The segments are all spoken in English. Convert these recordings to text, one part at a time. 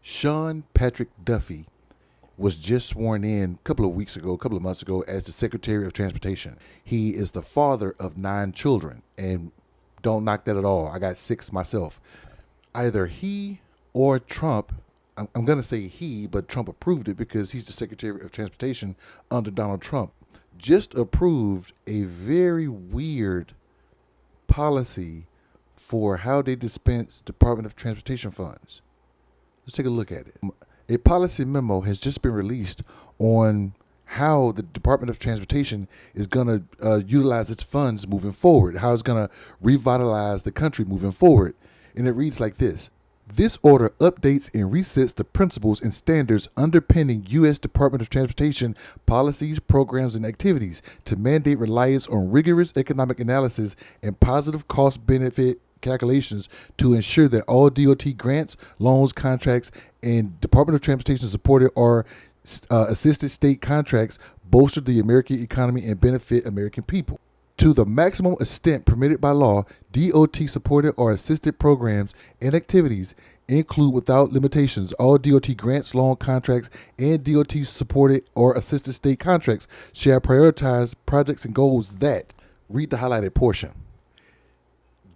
Sean Patrick Duffy was just sworn in a couple of months ago, as the Secretary of Transportation. He is the father of 9 children, and don't knock that at all. I got 6 myself. Either he or Trump, I'm going to say he, but Trump approved it because he's the Secretary of Transportation under Donald Trump, just approved a very weird policy for how they dispense Department of Transportation funds. Let's take a look at it. A policy memo has just been released on how the Department of Transportation is going to utilize its funds moving forward, how it's going to revitalize the country moving forward. And it reads like this. This order updates and resets the principles and standards underpinning U.S. Department of Transportation policies, programs, and activities to mandate reliance on rigorous economic analysis and positive cost-benefit calculations to ensure that all DOT grants, loans, contracts, and Department of Transportation supported or assisted state contracts bolster the American economy and benefit American people. To the maximum extent permitted by law, DOT supported or assisted programs and activities include without limitations all DOT grants, loan contracts, and DOT supported or assisted state contracts shall prioritize projects and goals that, read the highlighted portion,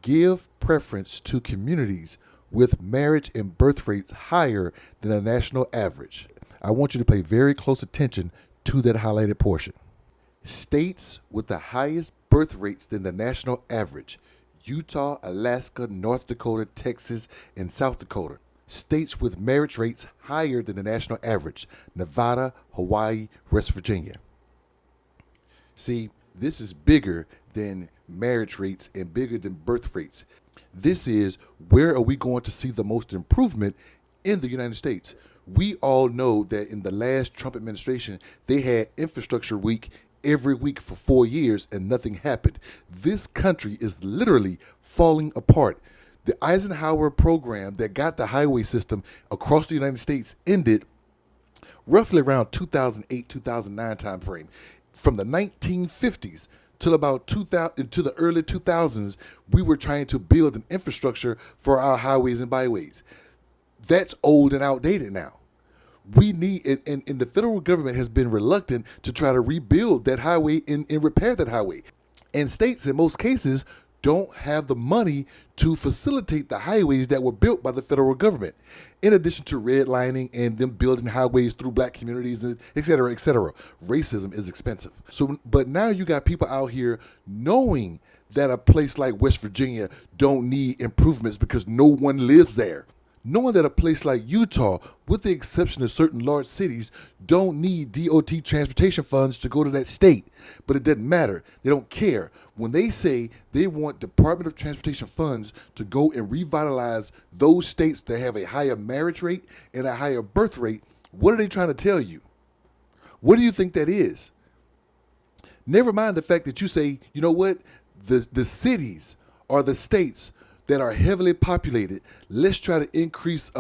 give preference to communities with marriage and birth rates higher than the national average. I want you to pay very close attention to that highlighted portion. States with the highest birth rates than the national average: Utah, Alaska, North Dakota, Texas, and South Dakota. States with marriage rates higher than the national average: Nevada, Hawaii, West Virginia. See, this is bigger than marriage rates and bigger than birth rates. This is where are we going to see the most improvement in the United States. We all know that in the last Trump administration, they had infrastructure week every week for 4 years and nothing happened. This country is literally falling apart. The Eisenhower program that got the highway system across the United States ended roughly around 2008, 2009 timeframe. From the 1950s till about 2000, to the early 2000s, we were trying to build an infrastructure for our highways and byways. That's old and outdated now. We need, and the federal government has been reluctant to try to rebuild that highway and repair that highway. And states, in most cases, don't have the money to facilitate the highways that were built by the federal government. In addition to redlining and them building highways through black communities, et cetera, et cetera. Racism is expensive. So, but now you got people out here knowing that a place like West Virginia don't need improvements because no one lives there. Knowing that a place like Utah, with the exception of certain large cities, don't need DOT transportation funds to go to that state. But it doesn't matter. They don't care. When they say they want Department of Transportation funds to go and revitalize those states that have a higher marriage rate and a higher birth rate, what are they trying to tell you? What do you think that is? Never mind the fact that you say, you know what, the cities or the states that are heavily populated, let's try to increase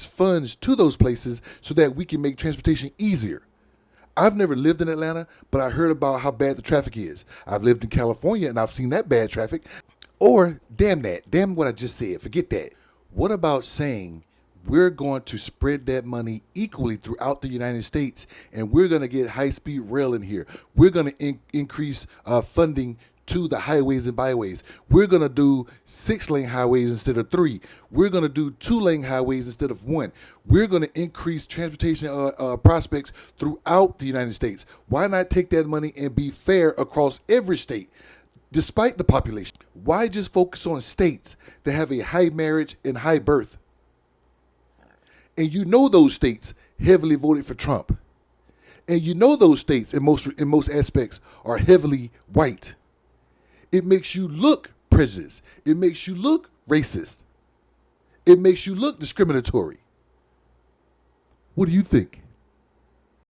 funds to those places so that we can make transportation easier. I've never lived in Atlanta, but I heard about how bad the traffic is. I've lived in California and I've seen that bad traffic. Or damn what I just said, forget that. What about saying we're going to spread that money equally throughout the United States, and we're going to get high-speed rail in here. We're going to increase funding to the highways and byways. We're going to do 6-lane highways instead of 3. We're going to do 2-lane highways instead of 1. We're going to increase transportation prospects throughout the United States. Why not take that money and be fair across every state, despite the population? Why just focus on states that have a high marriage and high birth? And you know those states heavily voted for Trump. And you know those states in most aspects are heavily white. It makes you look prejudiced. It makes you look racist. It makes you look discriminatory. What do you think?